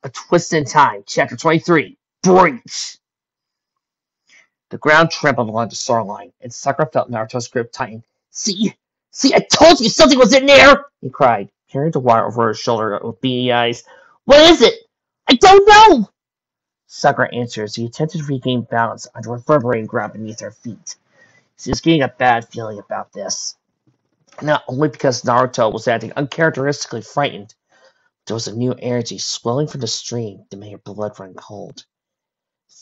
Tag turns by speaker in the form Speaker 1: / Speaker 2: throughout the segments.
Speaker 1: A Twist in Time, Chapter 23, Breach! The ground trembled along the shoreline, and Sakura felt Naruto's grip tighten. See, I told you something was in there! He cried, peering the water over her shoulder with beady eyes. What is it? I don't know! Sakura answered as he attempted to regain balance on the reverberating ground beneath her feet. She was getting a bad feeling about this. Not only because Naruto was acting uncharacteristically frightened, but there was a new energy swelling from the stream that made her blood run cold.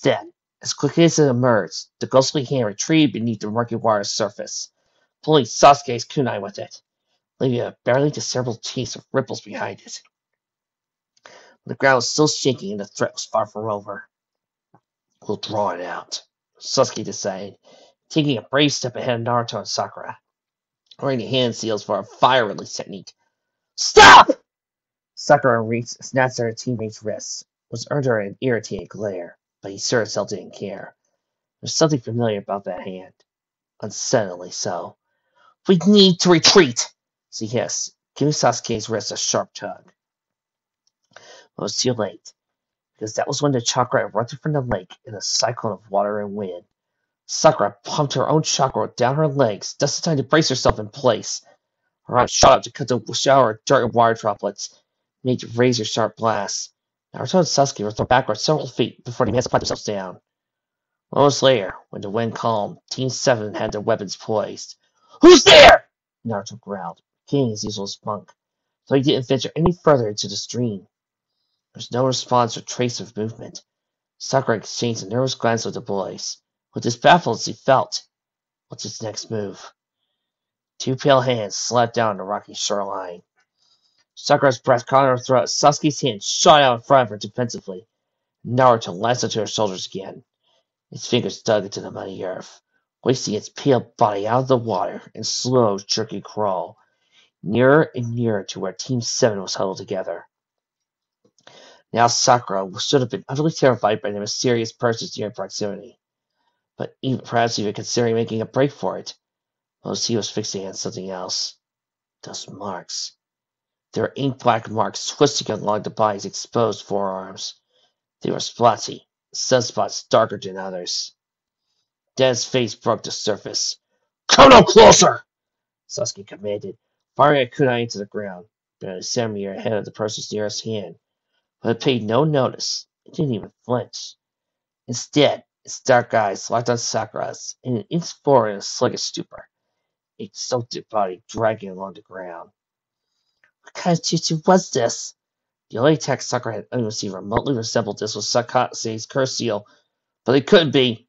Speaker 1: Then, as quickly as it emerged, the ghostly hand retreated beneath the murky water's surface, pulling Sasuke's kunai with it, leaving a barely discernible chase of ripples behind it. The ground was still shaking and the threat was far from over. We'll draw it out, Sasuke decided, taking a brave step ahead of Naruto and Sakura, wearing the hand seals for a fire release technique. Stop! Sakura snatched at her teammate's wrists, was under an irritated glare, but he sure as hell didn't care. There's something familiar about that hand. Unsettlingly so. We need to retreat, she hissed, giving Sasuke's wrist a sharp tug. But it was too late, because that was when the chakra erupted from the lake in a cyclone of water and wind. Sakura pumped her own chakra down her legs, just in time to brace herself in place. Her arms shot up to cut the shower of dirt and water droplets, made razor-sharp blasts. Naruto and Sasuke were thrown backwards several feet before they managed to plant themselves down. Moments later, when the wind calmed, Team 7 had their weapons poised. Who's there? Naruto growled, gaining his usual spunk, though he didn't venture any further into the stream. There was no response or trace of movement. Sakura exchanged a nervous glance with the boys, with as baffled as he felt. What's his next move? Two pale hands slapped down the rocky shoreline. Sakura's breath caught in her throat as Sasuke's hand shot out in front of her defensively. Naruto lashed onto her shoulders again. His fingers dug into the muddy earth, hoisting its pale body out of the water in slow, jerky crawl, nearer and nearer to where Team 7 was huddled together. Now Sakura should have been utterly terrified by the mysterious person's near proximity, but perhaps even considering making a break for it. Most he was fixing on something else. Those marks. There were ink-black marks twisting along the body's exposed forearms. They were splotchy, sunspots darker than others. Then his face broke the surface. Come no closer! Sasuke commanded, firing a kunai into the ground, about a centimeter ahead of the person's nearest hand. But it paid no notice. It didn't even flinch. Instead, its dark eyes locked on Sakura's, and it inched forward in a sluggish stupor, its soaked body dragging along the ground. What kind of jutsu was this? The only attack Sakura had anyone seen remotely resembled this was Sakase's curse seal, but it couldn't be.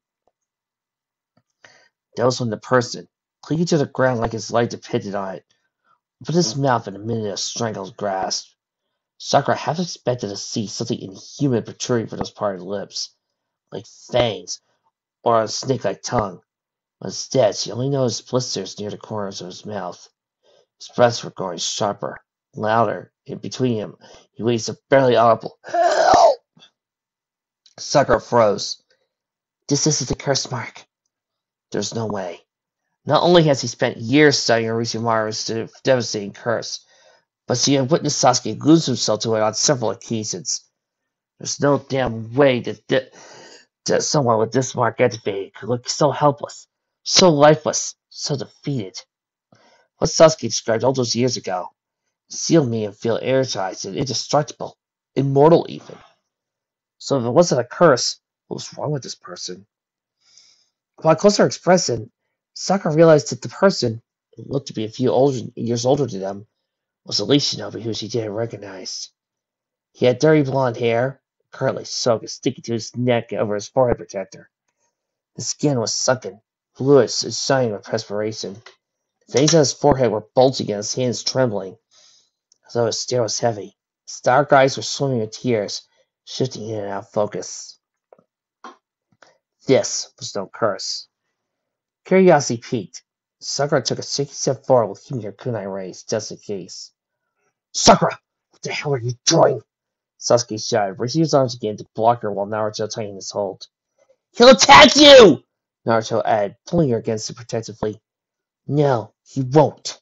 Speaker 1: That was when the person, clinging to the ground like his life depended on it, opened his mouth in a minute of strangled grasp. Sakura half expected to see something inhuman protruding from those parted lips, like fangs or a snake-like tongue, but instead she only noticed blisters near the corners of his mouth. His breaths were growing sharper, louder, and between him he wheezed a barely audible "Help!" Sakura froze. This isn't the curse mark. There's no way. Not only has he spent years studying Orochimaru's devastating curse, but she had witnessed Sasuke lose himself to it on several occasions. There's no damn way that someone with this mark activated could look so helpless, so lifeless, so defeated. What Sasuke described all those years ago sealed me and feel energized and indestructible, immortal even. So if it wasn't a curse, what was wrong with this person? Upon closer inspection, Sakura realized that the person, who looked to be a few years older than them, was a Shinobi who she didn't recognize. He had dirty blonde hair, currently soaked and sticking to his neck over his forehead protector. His skin was sunken, fluid and shining with perspiration. The veins on his forehead were bulging and his hands trembling, as though his stare was heavy. His dark eyes were swimming with tears, shifting in and out of focus. This was no curse. Curiosity piqued. Sakura took a shaky step forward with keeping her kunai raised, just in case. Sakura! What the hell are you doing? Sasuke shouted, raising his arms again to block her while Naruto tightened his hold. He'll attack you! Naruto added, pulling her against him protectively. No, he won't,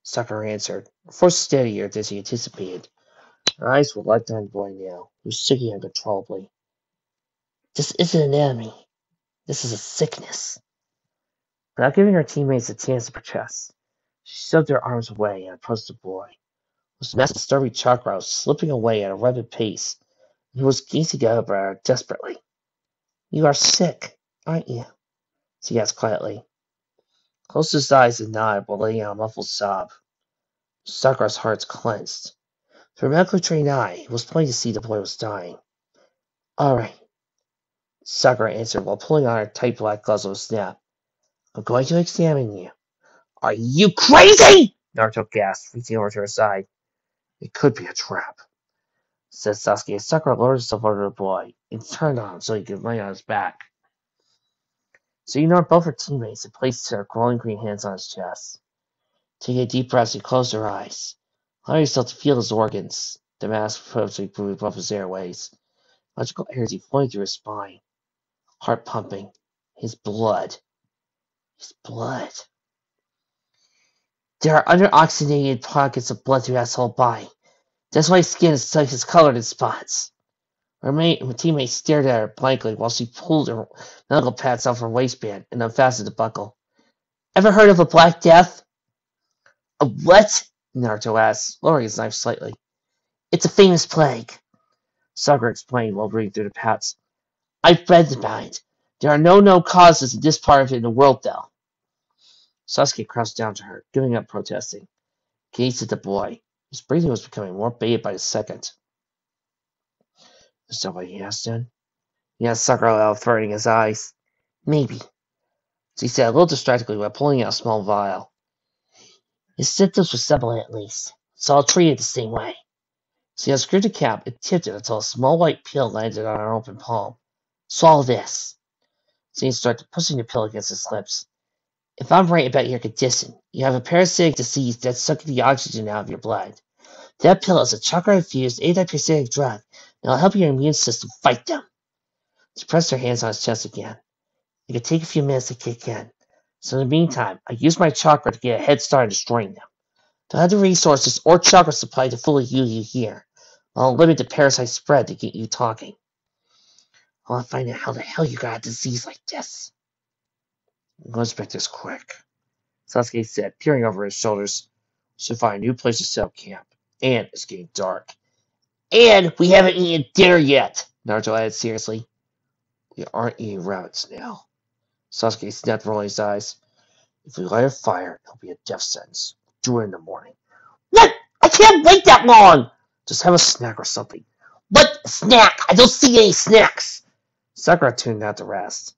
Speaker 1: Sakura answered, her voice steadier than she anticipated. Her eyes were locked on the boy now, who was shaking uncontrollably. This isn't an enemy. This is a sickness. Without giving her teammates a chance to protest, she shoved her arms away and approached the boy, whose massive starving chakra was slipping away at a rapid pace, and who was gazing up at her desperately. You are sick, aren't you? She asked quietly. Closed his eyes and nodded while letting out a muffled sob. Sakura's heart clenched. Through a medically trained eye, it was plain to see the boy was dying. All right, Sakura answered while pulling on her tight black gloves with a snap. I'm going to examine you. Are you crazy? Naruto gasped, reaching over to her side. It could be a trap, said Sasuke as Sakura lowered herself over the boy and turned on him so he could lay on his back. So you ignored both her teammates and placed her glowing green hands on his chest. Taking a deep breath, she closed her eyes. Allow yourself to feel his organs. The mask purposely moved above his airways. Electrical energy flowing through his spine. Heart pumping. His blood. His blood. There are underoxygenated pockets of blood throughout his whole body. That's why his skin is colored in spots. Her teammate stared at her blankly while she pulled her medical pads off her waistband and unfastened the buckle. Ever heard of a Black Death? A what? Naruto asked, lowering his knife slightly. It's a famous plague, Sakura explained while reading through the pads. I've read about it. There are no known causes in this part of the world, though. Sasuke crouched down to her, giving up protesting. Gazed at the boy. His breathing was becoming more bated by the second. Is that what he has done? He asked Sakura without averting his eyes. Maybe, she said a little distractedly while pulling out a small vial. His symptoms were similar at least, so I'll treat it the same way. She unscrewed the cap and tipped it until a small white pill landed on her open palm. Swallow this. She started pushing the pill against his lips. If I'm right about your condition, you have a parasitic disease that's sucking the oxygen out of your blood. That pill is a chakra-infused anti-parasitic drug that will help your immune system fight them. She pressed her hands on his chest again. It could take a few minutes to kick in. So in the meantime, I use my chakra to get a head start on destroying them. Don't have the resources or chakra supply to fully heal you here. I'll limit the parasite spread to get you talking. I want to find out how the hell you got a disease like this. I'm going to inspect this quick, Sasuke said, peering over his shoulders. Should find a new place to set up camp. And it's getting dark. And we haven't eaten dinner yet, Naruto added seriously. We aren't eating rabbits now. Sasuke snapped, rolling his eyes. If we light a fire, it'll be a death sentence. Do it in the morning. What? I can't wait that long! Just have a snack or something. What snack? I don't see any snacks! Sakura tuned out the rest.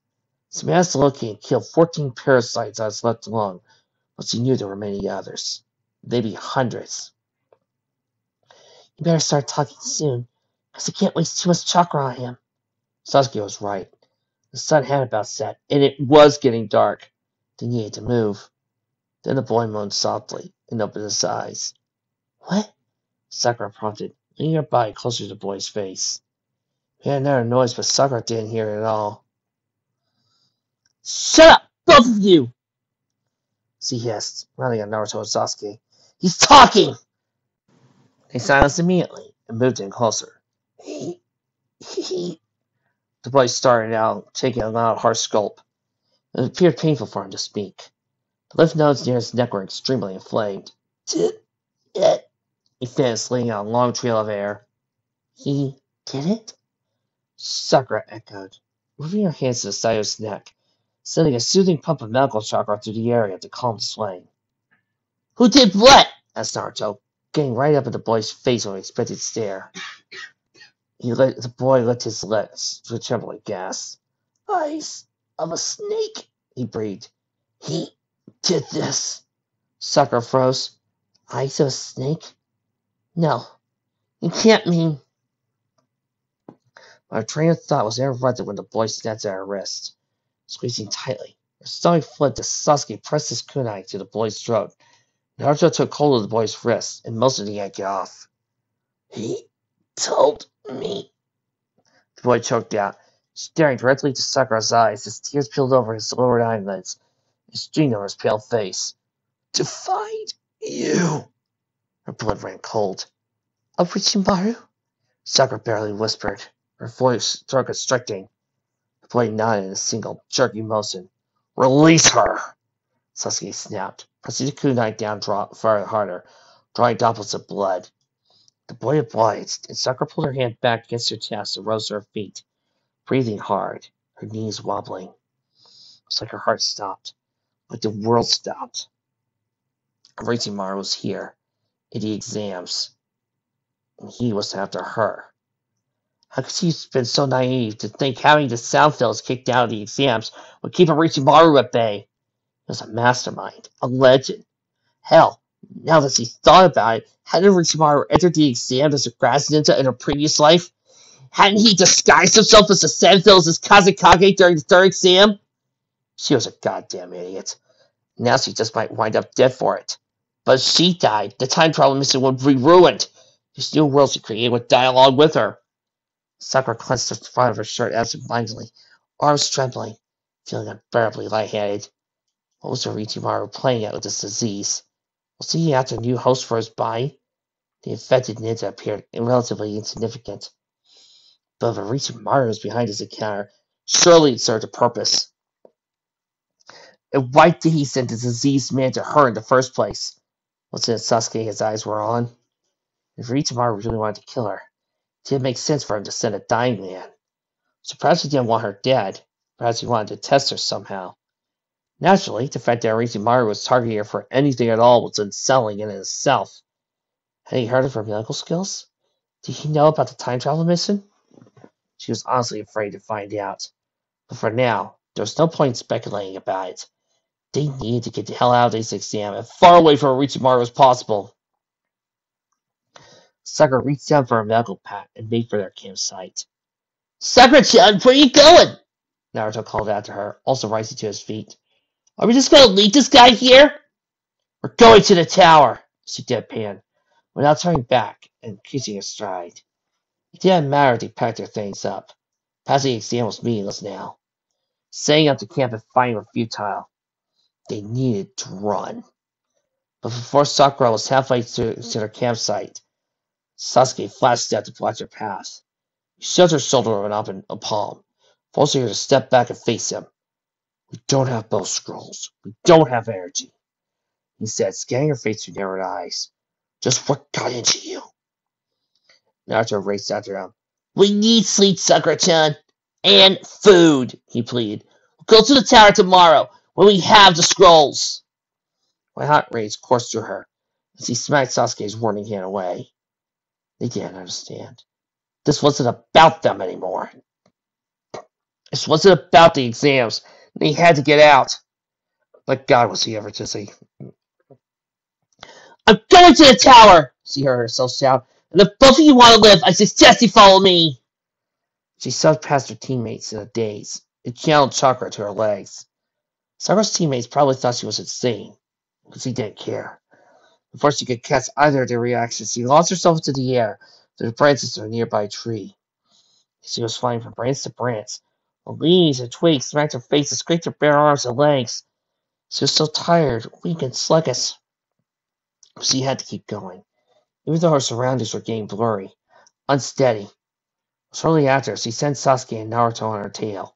Speaker 1: She managed to locate and kill 14 parasites on its left lung, but she knew there were many others. Maybe hundreds. You better start talking soon, because I can't waste too much chakra on him. Sasuke was right. The sun had about set, and it was getting dark. They needed to move. Then the boy moaned softly and opened his eyes. What? Sakura prompted, leaning her body closer to the boy's face. He had another noise, but Sakura didn't hear it at all. Shut up, both of you! She hissed, rounding on Naruto and Sasuke. He's talking! They silenced immediately and moved in closer. He... The boy started out, taking a loud, harsh gulp. It appeared painful for him to speak. The lymph nodes near his neck were extremely inflamed. He finished, letting out a long trail of air. He did it? Sakura echoed, moving her hands to the side of his neck, sending a soothing pump of medical chakra through the area to calm the swelling. Who did what? Asked Naruto, getting right up at the boy's face with an expectant stare. The boy licked his lips with a trembling gasp. Eyes of a snake, he breathed. He did this. Sakura froze. Eyes of a snake? No, you can't mean... My train of thought was interrupted when the boy snatched at her wrist. Squeezing tightly, her stomach flipped as Sasuke pressed his kunai to the boy's throat. Naruto took hold of the boy's wrist and motioned to yank it off. He told me. The boy choked out, staring directly into Sakura's eyes as tears peeled over his lowered eyelids and streamed over his pale face. To find you. Her blood ran cold. Of Richimaru? Sakura barely whispered, her voice throat constricting. The boy nodded in a single, jerky motion. Release her! Sauske snapped, pressing the kunai down far harder, drawing droplets of blood. The boy obliged, and Sakura pulled her hand back against her chest and rose to her feet, breathing hard, her knees wobbling. It was like her heart stopped, like the world stopped. Orochimaru was here, in the exams, and he was after her. How could she have been so naive to think having the Soundfells kicked out of the exams would keep Orochimaru at bay? He was a mastermind, a legend. Hell, now that she thought about it, hadn't Orochimaru entered the exam as a grass ninja in her previous life? Hadn't he disguised himself as the Soundfells as Kazekage during the third exam? She was a goddamn idiot. Now she just might wind up dead for it. But if she died, the time travel mission would be ruined. This new world she created would die along with her. Sakura clenched the front of her shirt absent-mindedly, arms trembling, feeling unbearably lightheaded. What was Orochimaru playing at with this disease? Was he after a new host for his body? The infected ninja appeared relatively insignificant. But if Orochimaru was behind his encounter, surely it served a purpose. And why did he send the diseased man to her in the first place? Was it Sauske his eyes were on? If Orochimaru really wanted to kill her, it didn't make sense for him to send a dying man. So perhaps he didn't want her dead. Perhaps he wanted to test her somehow. Naturally, the fact that Orochimaru was targeting her for anything at all was unsettling in itself. Had he heard of her medical skills? Did he know about the time travel mission? She was honestly afraid to find out. But for now, there was no point in speculating about it. They needed to get the hell out of this exam as far away from Orochimaru as possible. Sakura reached down for her medical pack and made for their campsite. Sakura-chan, where are you going? Naruto called after her, also rising to his feet. Are we just going to leave this guy here? We're going to the tower, she deadpanned, without turning back and kissing her stride. It didn't matter if they packed their things up. Passing the exam was meaningless now. Setting up the camp and fighting were futile. They needed to run. But before Sakura was halfway to their campsite, Sauske flashed out to block her path. He shoved her shoulder with an open palm, forcing her to step back and face him. We don't have bow scrolls. We don't have energy, he said, scanning her face through narrowed eyes. Just what got into you? Naruto raced after him. We need sleep, Sakura-chan. And food, he pleaded. We'll go to the tower tomorrow, when we have the scrolls. My hot rage coursed through her, as he smacked Sasuke's warning hand away. They didn't understand. This wasn't about them anymore. This wasn't about the exams. They had to get out. Like God was he ever to see. I'm going to the tower, she heard herself shout. And if both of you want to live, I suggest you follow me. She shoved past her teammates in a daze. It channeled chakra to her legs. Sakura's teammates probably thought she was insane, because he didn't care. Before she could catch either of their reactions, she launched herself into the air through the branches of a nearby tree. She was flying from branch to branch. The leaves and twigs smacked her face and scraped her bare arms and legs. She was so tired, weak, and sluggish. She had to keep going, even though her surroundings were getting blurry, unsteady. Shortly after, she sent Sauske and Naruto on her tail,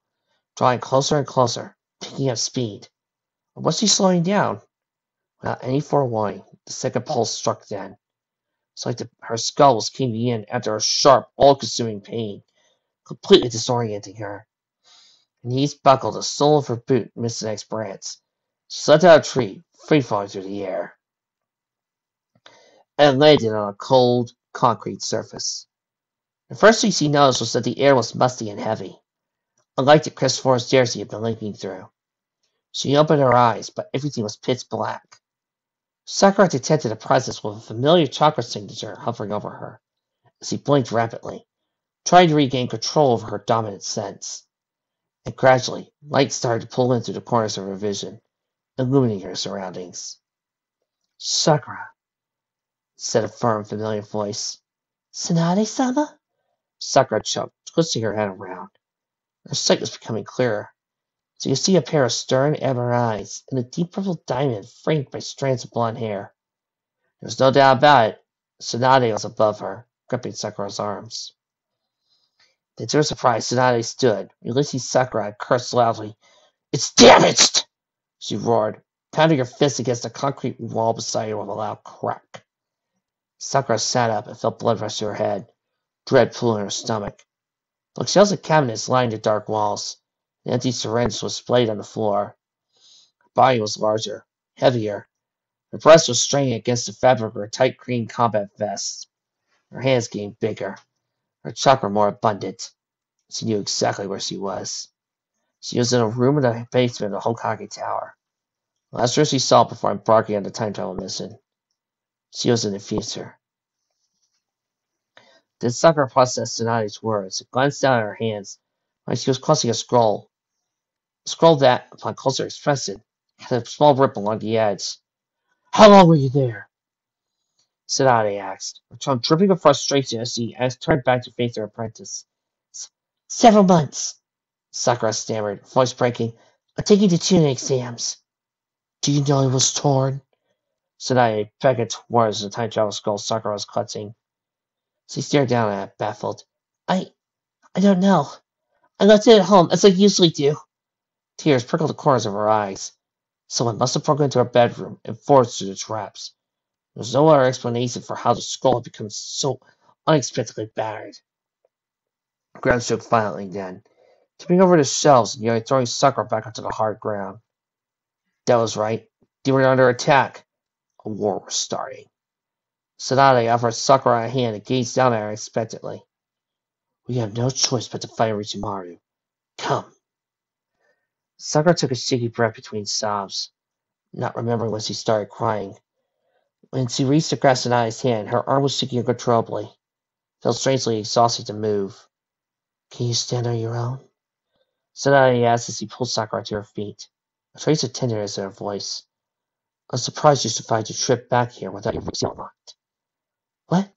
Speaker 1: drawing closer and closer, picking up speed. Or was she slowing down? Without any forewarning, the second pulse struck then. It's like her skull was caving in after a sharp, all-consuming pain, completely disorienting her. Her knees buckled, the sole of her boot missed the next branch. She slipped out of a tree, free-falling through the air, and landed on a cold, concrete surface. The first thing she noticed was that the air was musty and heavy, unlike the crisp forest air she had been leaping through. She opened her eyes, but everything was pitch black. Sakura detected a presence with a familiar chakra signature hovering over her, as she blinked rapidly, trying to regain control over her dominant sense. And gradually, light started to pull in through the corners of her vision, illuminating her surroundings. Sakura, said a firm, familiar voice. Tsunade-sama? Sakura choked, twisting her head around. Her sight was becoming clearer. So you see a pair of stern amber eyes and a deep purple diamond framed by strands of blonde hair. There was no doubt about it. Tsunade was above her, gripping Sakura's arms. To their surprise, Tsunade stood, releasing Sakura and cursed loudly. It's damaged! She roared, pounding her fist against the concrete wall beside her with a loud crack. Sakura sat up and felt blood rush to her head. Dread flew in her stomach. Bookshelves and cabinets lined the dark walls. An empty syringe was splayed on the floor. Her body was larger, heavier. Her breast was straining against the fabric of her tight green combat vest. Her hands getting bigger. Her chakra more abundant. She knew exactly where she was. She was in a room in the basement of the Hokage Tower. The last room she saw before embarking on the time travel mission. She was in the future. Then Sakura processed Tsunade's words and glanced down at her hands while she was clutching a scroll. A scroll that, upon closer inspection, had a small rip along the edge. How long were you there? Tsunade asked, her tone dripping with frustration as she turned back to face her apprentice. Several months, Sakura stammered, voice breaking. I'm taking the tuning exams. Do you know it was torn? Tsunade beckoned towards the time travel scroll Sakura was clutching. She stared down at it, baffled. I don't know. I left it at home, as I usually do. Tears prickled the corners of her eyes. Someone must have broken into her bedroom and forced through the traps. There was no other explanation for how the skull had become so unexpectedly battered. The ground shook violently then, tipping over the shelves and nearly throwing Sakura back onto the hard ground. That was right. They were under attack. A war was starting. Tsunade offered Sakura a hand and gazed down at her expectantly. We have no choice but to fight Orochimaru. Come. Sakura took a shaky breath between sobs, not remembering when she started crying. When she reached to grasp Tsunade's hand, her arm was shaking uncontrollably. Felt strangely exhausted to move. Can you stand on your own? Tsunade asked as he pulled Sakura to her feet, a trace of tenderness in her voice. I'm surprised you survived your trip back here without your seal unlocked. What?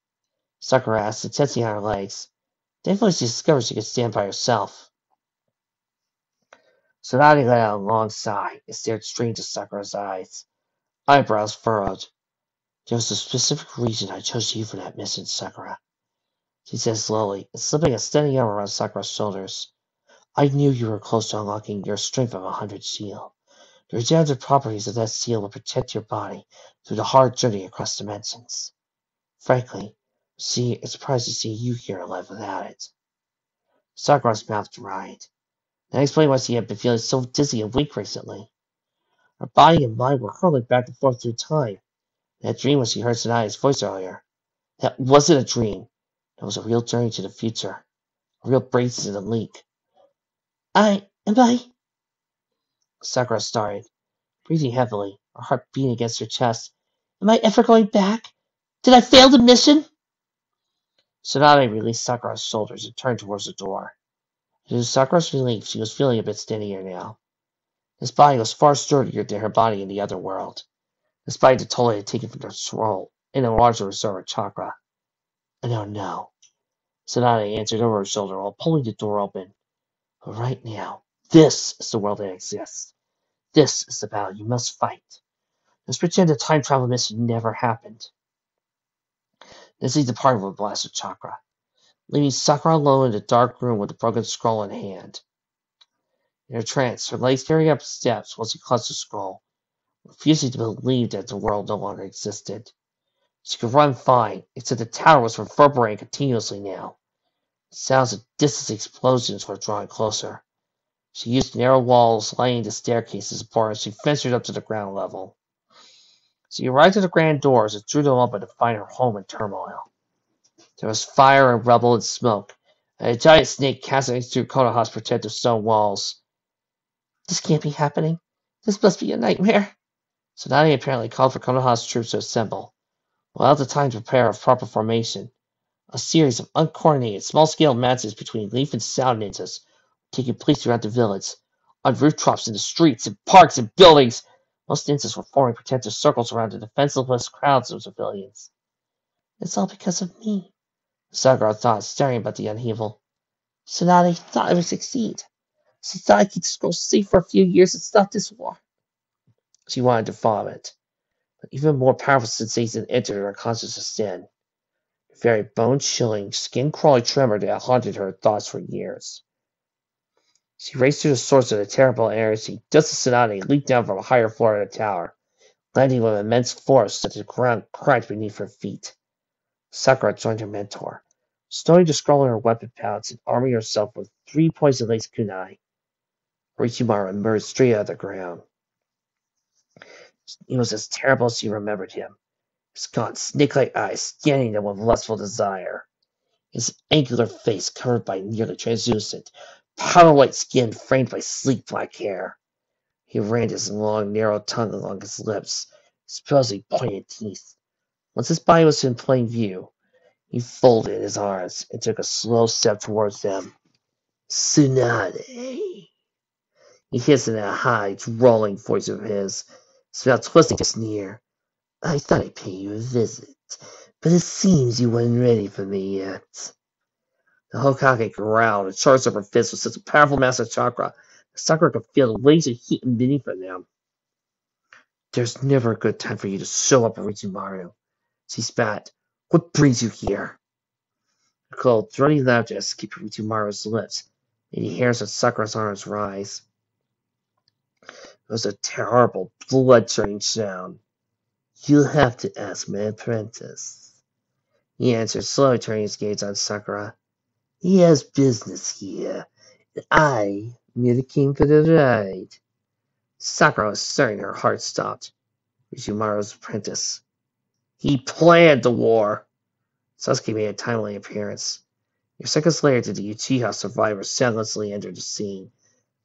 Speaker 1: Sakura asked, tensing on her legs. Thankfully, she discovered she could stand by herself. Tsunade let out a long sigh and stared straight into Sakura's eyes, eyebrows furrowed. There was a specific reason I chose you for that mission, Sakura, she said slowly, and slipping a steady arm around Sakura's shoulders. I knew you were close to unlocking your Strength of 100 seal. The regenerative properties of that seal will protect your body through the hard journey across dimensions. Frankly, it's surprised to see you here alive without it. Sakura's mouth dried. That explained why she had been feeling so dizzy and weak recently. Her body and mind were hurtling back and forth through time. That dream when she heard Tsunade's voice earlier. That wasn't a dream. It was a real journey to the future. A real brace to the leak. Am I? Sakura started, breathing heavily, her heart beating against her chest. Am I ever going back? Did I fail the mission? Tsunade released Sakura's shoulders and turned towards the door. To Sakura's relief, she was feeling a bit steadier now. His body was far sturdier than her body in the other world, despite the toll it had taken from the scroll and a larger reserve of chakra. I don't know, Tsunade answered over her shoulder while pulling the door open. But right now, this is the world that exists. This is the battle you must fight. Let's pretend the time travel mission never happened. Then she departed with a blast of chakra, leaving Sakura alone in the dark room with the broken scroll in hand. In her trance, her legs carried up the steps while she clutched the scroll, refusing to believe that the world no longer existed. She could run fine, except the tower was reverberating continuously now. The sounds of distant explosions were drawing closer. She used narrow walls lining the staircases apart as she ventured up to the ground level. She arrived at the grand doors and drew them open to find her home in turmoil. There was fire and rubble and smoke, and a giant snake casting through Konoha's protective stone walls. This can't be happening. This must be a nightmare. Tsunade apparently called for Konoha's troops to assemble, without the time to prepare a proper formation. A series of uncoordinated, small-scale matches between leaf and sound ninjas were taking place throughout the village, on rooftops, in the streets, in parks, and buildings. Most ninjas were forming protective circles around the defenseless crowds of civilians. It's all because of me, Sakura thought, staring about the upheaval. Tsunade thought I would succeed. She thought I could just go safe for a few years and stop this war. She wanted to vomit, but even more powerful sensation entered her consciousness then. A very bone-chilling, skin-crawling tremor that haunted her thoughts for years. She raced to the source of the terrible heresy, just as Tsunade leaped down from a higher floor of the tower, landing with immense force that the ground cracked beneath her feet. Sakura joined her mentor, stowing the scroll in her weapon pouch and arming herself with 3 poison-laced kunai. Orochimaru emerged straight out of the ground. He was as terrible as she remembered him. His gaunt, snake-like eyes scanning them with lustful desire. His angular face covered by nearly translucent, powder-white skin framed by sleek black hair. He ran his long, narrow tongue along his lips, supposedly pointed teeth. Once his body was in plain view, he folded his arms and took a slow step towards them. Tsunade, he hissed in that high, drawling voice of his mouth twisting to sneer. I thought I'd pay you a visit, but it seems you weren't ready for me yet. The Hokage growled and charged up her fist with such a powerful mass of chakra that Sakura could feel the laser heat beneath them. There's never a good time for you to show up, Orochimaru. She spat. What brings you here? A cold, throaty laughter escaped Orochimaru's lips, and the hairs on Sakura's arms rise. It was a terrible, blood-churning sound. You'll have to ask my apprentice, he answered, slowly turning his gaze on Sakura. He has business here, and I merely came for the ride. Sakura was certain her heart stopped. Orochimaru's apprentice. He planned the war. Sauske made a timely appearance. Seconds later did the Uchiha survivor silently enter the scene,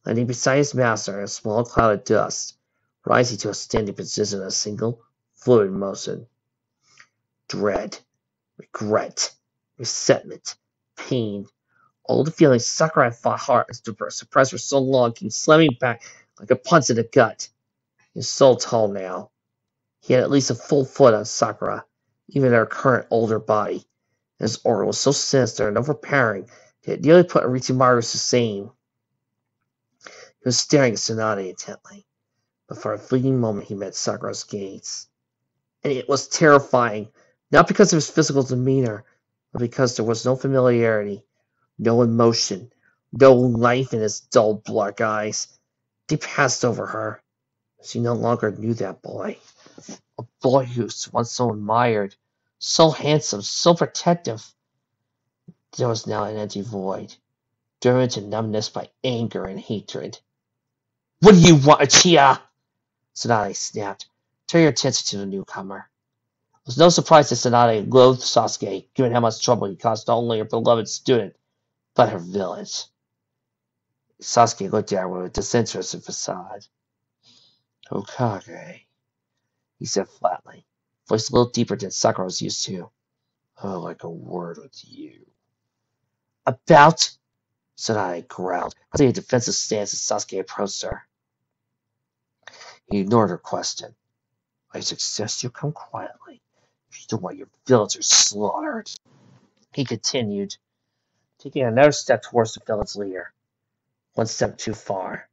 Speaker 1: landing beside his master in a small cloud of dust, rising to a standing position in a single, fluid motion. Dread, regret, resentment, pain, all the feelings Sakura had fought hard to suppress for so long came slamming back like a punch in the gut. He was so tall now. He had at least a full foot on Sakura, even in her current older body. And his aura was so sinister and overpowering that it nearly put Orochimaru to shame. He was staring at Tsunade intently, but for a fleeting moment he met Sakura's gaze. And it was terrifying, not because of his physical demeanor, but because there was no familiarity, no emotion, no life in his dull black eyes. They passed over her. She no longer knew that boy. A boy who was once so admired, so handsome, so protective. There was now an empty void, driven to numbness by anger and hatred. What do you want, Uchiha? Tsunade snapped, turning her attention to the newcomer. It was no surprise that Tsunade loathed Sauske, given how much trouble he caused not only her beloved student, but her village. Sauske looked at her with a disinterested facade. Hokage, he said flatly, voice a little deeper than Sakura was used to. I'd like a word with you. About? Tsunade growled, taking a defensive stance as Sauske approached her. He ignored her question. I suggest you come quietly. You don't want your villagers slaughtered. He continued, taking another step towards the village leader. One step too far.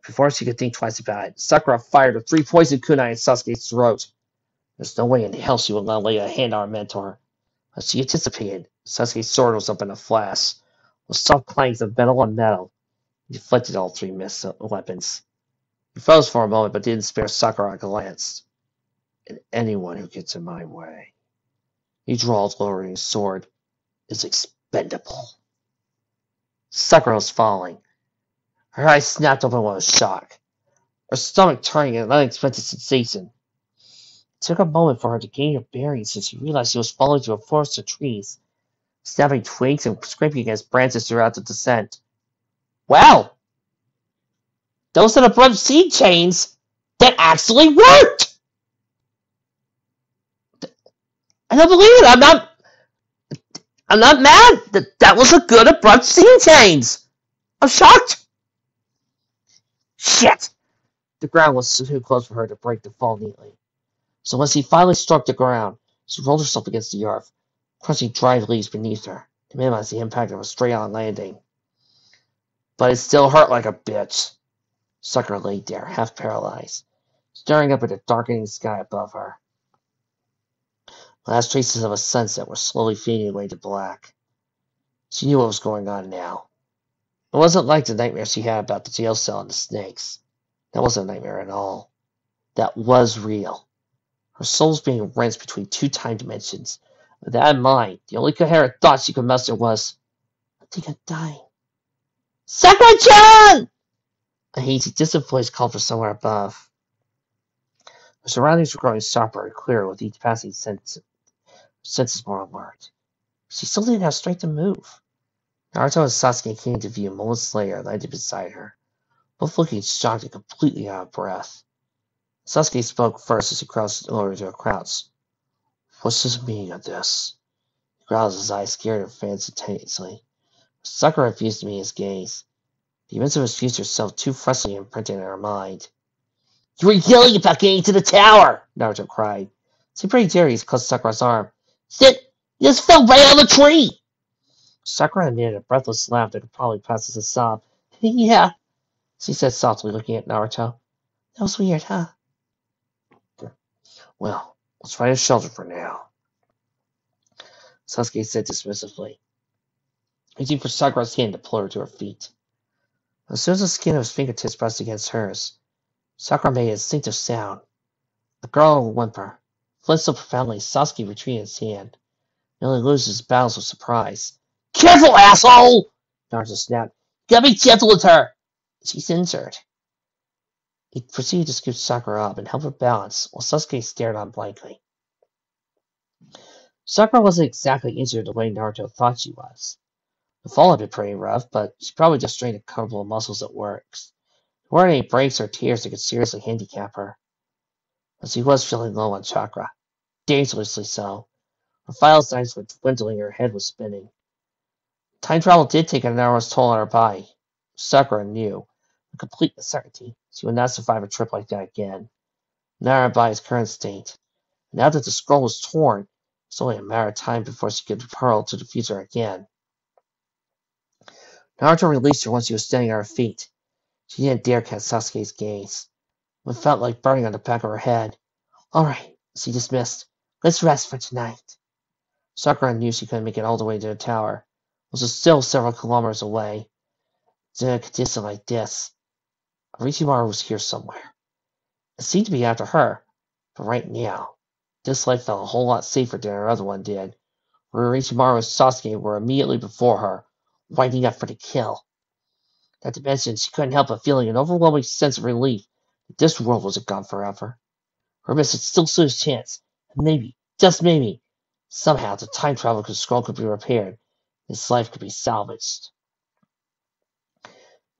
Speaker 1: Before she could think twice about it, Sakura fired a 3 poison kunai in Sasuke's throat. There's no way in hell she would let lay a hand on her mentor. As she anticipated, Sasuke's sword was up in a flash, with soft clangs of metal on metal. He deflected all 3 weapons. He froze for a moment, but didn't spare Sakura a glance. And anyone who gets in my way, he drawled, lowering his sword, is expendable. Sakura was falling. Her eyes snapped open with a shock, her stomach turning an unexpected sensation. It took a moment for her to gain her bearings as she realized she was falling through a forest of trees, snapping twigs and scraping against branches throughout the descent. Wow! Those are the abrupt seed chains that actually worked! I don't believe it! I'm not mad! That was a good abrupt seed chains! I'm shocked! Shit! The ground was too close for her to break the fall neatly. So when she finally struck the ground, she rolled herself against the earth, crunching dried leaves beneath her to minimize the impact of a straight-on landing. But it still hurt like a bitch. Sakura lay there, half paralyzed, staring up at the darkening sky above her. The last traces of a sunset were slowly fading away to black. She knew what was going on now. It wasn't like the nightmare she had about the jail cell and the snakes. That wasn't a nightmare at all. That was real. Her soul was being wrenched between two time dimensions. With that in mind, the only coherent thought she could muster was, I think I'm dying. Sakura-chan! A hazy, distant voice called from somewhere above. Her surroundings were growing sharper and clearer with each passing senses more alert. She still didn't have strength to move. Naruto and Sasuke came into view moments later, landed beside her, both looking shocked and completely out of breath. Sasuke spoke first as he crossed over to a crouch. What's the meaning of this? He growled, his eyes scared and fans intensely. Sakura refused to meet his gaze. The events of his future self too freshly imprinted in her mind. You were yelling about getting to the tower! Naruto cried. Seemed pretty daring, he clutched Sakura's arm. Sit! You just fell right out of the tree! Sakura emitted a breathless laugh that could probably pass as a sob. Yeah, she said softly, looking at Naruto. That was weird, huh? Well, let's find a shelter for now, Sasuke said dismissively, reaching for Sakura's hand to pull her to her feet. As soon as the skin of his fingertips pressed against hers, Sakura made an instinctive sound. The girl will whimper. Flinched so profoundly, Sasuke retreated his hand, nearly losing his balance with surprise. Careful, asshole! Naruto snapped. You gotta be gentle with her! She's injured. He proceeded to scoop Sakura up and help her balance, while Sasuke stared on blankly. Sakura wasn't exactly injured the way Naruto thought she was. The fall had been pretty rough, but she probably just strained a couple of muscles at works. There weren't any breaks or tears that could seriously handicap her. But she was feeling low on chakra. Dangerously so. Her vital signs were dwindling, her head was spinning. Time travel did take an enormous toll on her body. Sakura knew, with complete certainty, she would not survive a trip like that again. Not her body's current state. Now that the scroll was torn, it was only a matter of time before she could be hurled to the future again. Naruto released her once she was standing on her feet. She didn't dare catch Sasuke's gaze. It felt like burning on the back of her head. All right, she dismissed. Let's rest for tonight. Sakura knew she couldn't make it all the way to the tower. It was still several kilometers away. In a condition like this, Orochimaru was here somewhere. It seemed to be after her, but right now, this life felt a whole lot safer than her other one did, where Orochimaru and Sasuke were immediately before her, winding up for the kill. Not to mention, she couldn't help but feeling an overwhelming sense of relief that this world wasn't gone forever. Her miss had still stood a chance, and maybe, just maybe, somehow the time travel scroll could be repaired, and his life could be salvaged.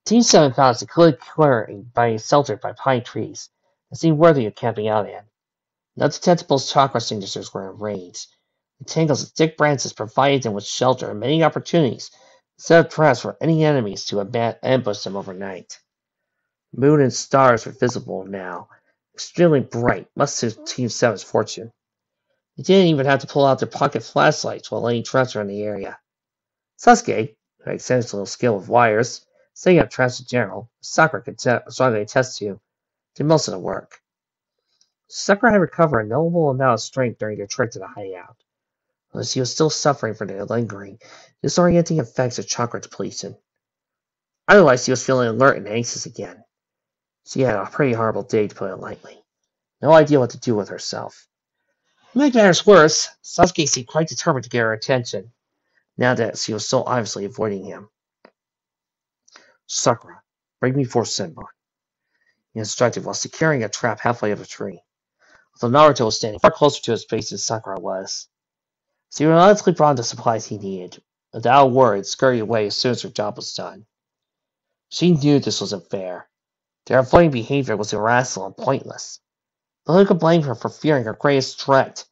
Speaker 1: Team 7 found a secluded clearing sheltered by pine trees that seemed worthy of camping out in. No detectable chakra signatures were in range. The tangles of thick branches provided them with shelter and many opportunities to set up traps for any enemies to ambush them overnight. Moon and stars were visible now, extremely bright, much to Team 7's fortune. They didn't even have to pull out their pocket flashlights while laying traps around the area. Sasuke, who had extensive skill with wires, setting up traps in general, Sakura could strongly attest to, did most of the work. Sakura had recovered a notable amount of strength during their trek to the hideout, although she was still suffering from the lingering, disorienting effects of chakra depletion. Otherwise, she was feeling alert and anxious again. She had a pretty horrible day, to put it lightly. No idea what to do with herself. To make matters worse, Sasuke seemed quite determined to get her attention, now that she was so obviously avoiding him. Sakura, bring me 4 Senbon, he instructed while securing a trap halfway up a tree. Although Naruto was standing far closer to his base than Sakura was. She reluctantly brought the supplies he needed, without a word, scurried away as soon as her job was done. She knew this wasn't fair. Their avoiding behavior was irrational and pointless. But who could blame her for fearing her greatest threat,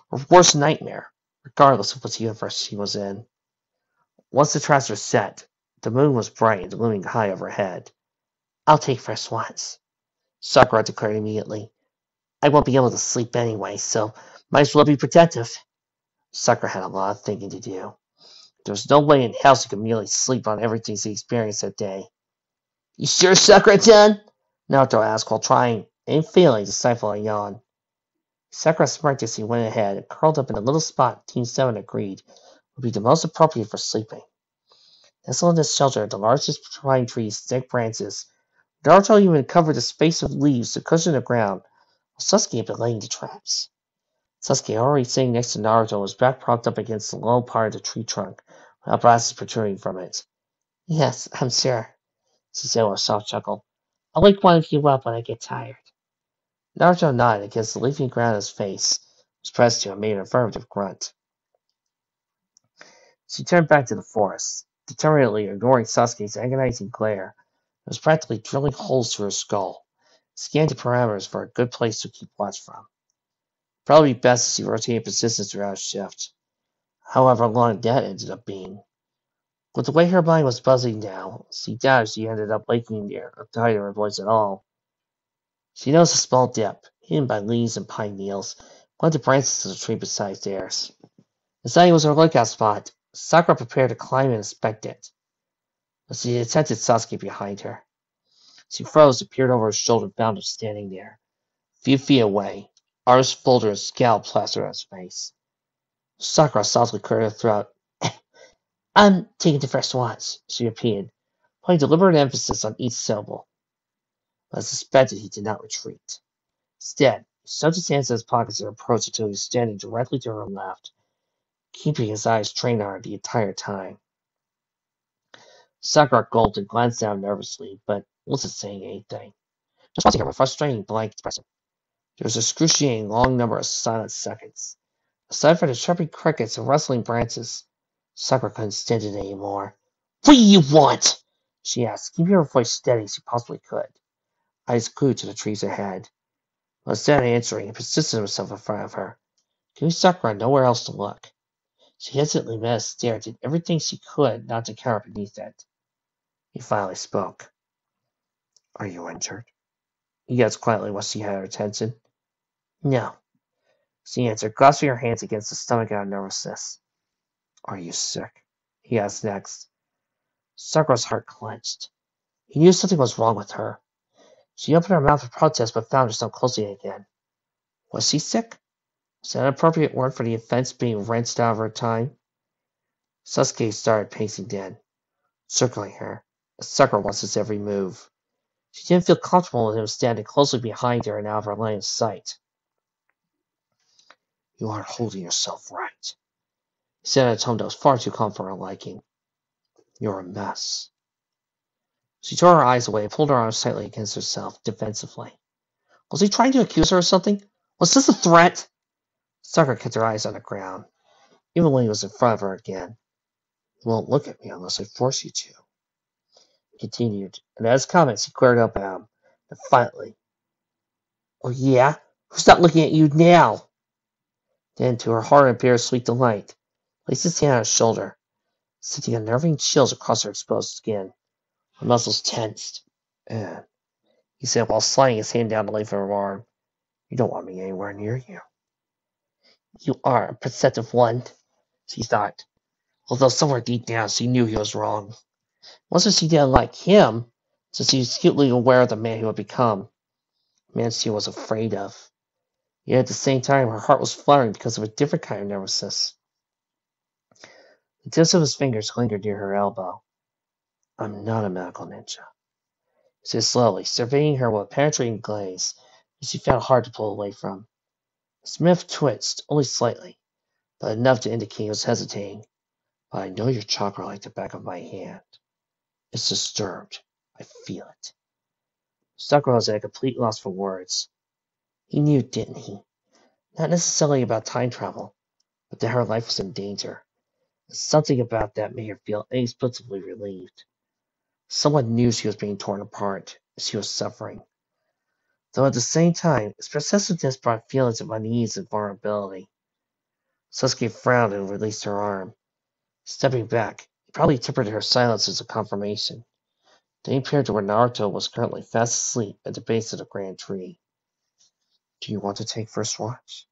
Speaker 1: or worst nightmare, regardless of what universe she was in? Once the traps were set, the moon was bright and looming high overhead. I'll take first watch, Sakura declared immediately. I won't be able to sleep anyway, so might as well be protective. Sakura had a lot of thinking to do. There was no way in hell she could merely sleep on everything she experienced that day. You sure, Sakura-chan? Naruto asked while trying and failing to stifle a yawn. Sakura smirked as he went ahead and curled up in a little spot Team 7 agreed would be the most appropriate for sleeping. Nestled in this shelter, the largest pine tree's thick branches, Naruto even covered a space of leaves to cushion the ground, while Sasuke had been laying the traps. Sasuke, already sitting next to Naruto, was back propped up against the low part of the tree trunk, without brazos protruding from it. Yes, I'm sure, she said with a soft chuckle. I'll wake one of you up when I get tired. Naruto nodded against the leafy ground. His face was pressed to and made an affirmative grunt. She turned back to the forest, determinedly ignoring Sasuke's agonizing glare. It was practically drilling holes through her skull, scanned the parameters for a good place to keep watch from. Probably best to see rotating positions throughout a shift, however long that ended up being. With the way her mind was buzzing now, she doubted she ended up waking there or tired of her voice at all. She noticed a small dip, hidden by leaves and pine needles, one of the branches of the tree beside theirs. Deciding it was her lookout spot, Sakura prepared to climb and inspect it. But she detected Sasuke behind her. She froze and peered over her shoulder and found him standing there, a few feet away, arms folded and scowl plastered on his face. Sakura softly cleared her throat. I'm taking the first watch, she repeated, putting deliberate emphasis on each syllable. But I suspected he did not retreat. Instead, he shoved his hands in his pockets and approached until he was standing directly to her left, keeping his eyes trained on her the entire time. Sakura gulped and glanced down nervously, but wasn't saying anything. Just watching her with frustrating blank expression. There was an excruciating long number of silent seconds. Aside from the chirping crickets and rustling branches, Sakura couldn't stand it anymore. What do you want? She asked, keeping her voice steady as she possibly could. Eyes glued to the trees ahead. But instead of answering, he persisted himself in front of her, giving Sakura nowhere else to look. She hesitantly met his stare and did everything she could not to cower beneath it. He finally spoke. Are you injured? He asked quietly once she had her attention. No, she answered, clasping her hands against the stomach out of nervousness. Are you sick? He asked next. Sakura's heart clenched. He knew something was wrong with her. She opened her mouth for protest but found herself closing it again. Was she sick? Was that an appropriate word for the offense being wrenched out of her time? Sasuke started pacing then, circling her. Sakura watched his every move. She didn't feel comfortable with him standing closely behind her and out of her line of sight. You aren't holding yourself right, he said in a tone that was far too calm for her liking. You're a mess. She tore her eyes away and pulled her arms tightly against herself, defensively. Was he trying to accuse her of something? Was this a threat? Sakura kept her eyes on the ground, even when he was in front of her again. You won't look at me unless I force you to. He continued, and at his comments he glared up at him, defiantly. Oh yeah? Who's not looking at you now? Then, to her horror and bittersweet delight, placed his hand on her shoulder, sending unnerving chills across her exposed skin. Her muscles tensed. And he said while sliding his hand down the length of her arm, you don't want me anywhere near you. You are a perceptive one, she thought, although somewhere deep down she knew he was wrong. It wasn't she didn't like him, since she was acutely aware of the man he would become, a man she was afraid of. Yet at the same time her heart was fluttering because of a different kind of nervousness. The tips of his fingers lingered near her elbow. I'm not a medical ninja, he said slowly, surveying her with a penetrating gaze that she found hard to pull away from. Smith twitched, only slightly, but enough to indicate he was hesitating. But I know your chakra like the back of my hand. It's disturbed. I feel it. Sakura was at a complete loss for words. He knew, didn't he? Not necessarily about time travel, but that her life was in danger. And something about that made her feel inexplicably relieved. Someone knew she was being torn apart, and she was suffering. Though at the same time, its possessiveness brought feelings of unease and vulnerability. Sasuke frowned and released her arm. Stepping back, he probably interpreted her silence as a confirmation. Then he appeared to where Naruto was currently fast asleep at the base of the grand tree. Do you want to take first watch?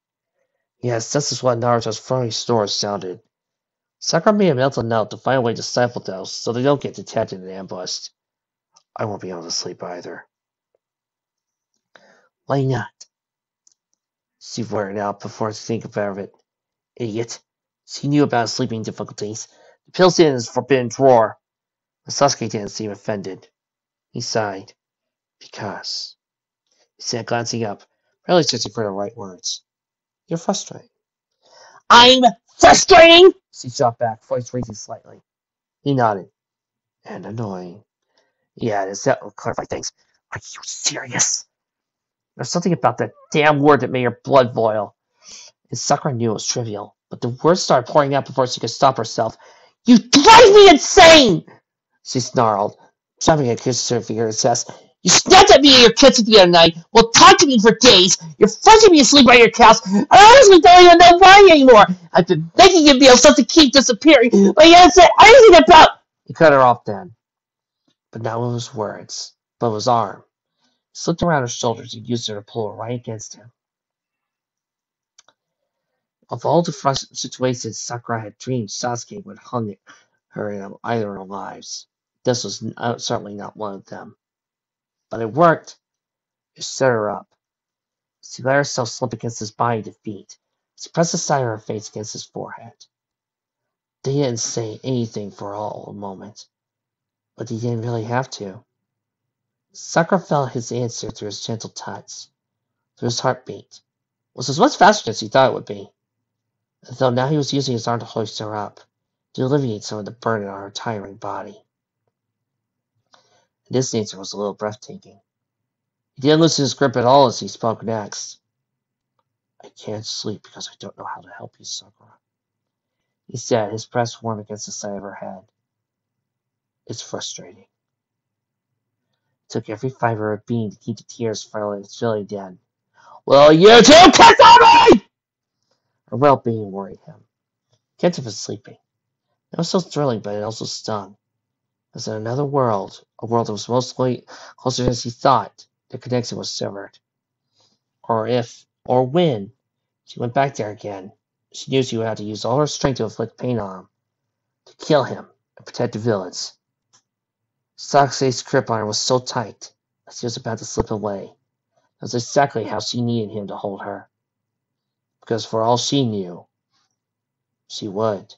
Speaker 1: Yes, this is what Naruto's phony snores sounded. Sakura made a mental note to find a way to stifle those so they don't get detected and ambushed. I won't be able to sleep either. Why not? She blurted out before to think about it. Idiot. She knew about his sleeping difficulties. The pills in his forbidden drawer. But Sauske didn't seem offended. He sighed. Because, he said, glancing up, barely searching for the right words. You're frustrating. I'm frustrating! She shot back, voice raising slightly. He nodded. And annoying. Yeah, does that will clarify things? Are you serious? There's something about that damn word that made her blood boil. And Sakura knew it was trivial, but the words started pouring out before she could stop herself. You drive me insane! She snarled, chopping a kiss to her fingers' chest. You snapped at me in your kitchen the other night. Well, talk to me for days. You're forcing me to sleep on your couch. I honestly don't even know why anymore. I've been begging you to be able to keep disappearing, but you haven't said anything about. He cut her off then, but not with his words, but with his arm. He slipped around her shoulders and used her to pull her right against him. Of all the situations Sakura had dreamed Sasuke would hung her in either of her lives, this was certainly not one of them. But it worked. It set her up. She let herself slip against his body to feet. She pressed the side of her face against his forehead. They didn't say anything for a moment, but he didn't really have to. Sakura felt his answer through his gentle touch, through his heartbeat, which was much faster than she thought it would be. Though now he was using his arm to hoist her up, to alleviate some of the burden on her tiring body. And this answer was a little breathtaking. He didn't loosen his grip at all as he spoke next. I can't sleep because I don't know how to help you, Sakura. He said, his breast warm against the side of her head. It's frustrating. It took every fiber of being to keep the tears filling dead. Will you two kiss on me? Her well-being worried him. Kenta was sleeping. It was so thrilling, but it also stung. As in another world, a world that was mostly closer than she thought, the connection was severed. Or if, or when, she went back there again, she knew she would have to use all her strength to inflict pain on him, to kill him, and protect the village. Sauke's grip on her was so tight that she was about to slip away. That was exactly how she needed him to hold her. Because for all she knew, she would.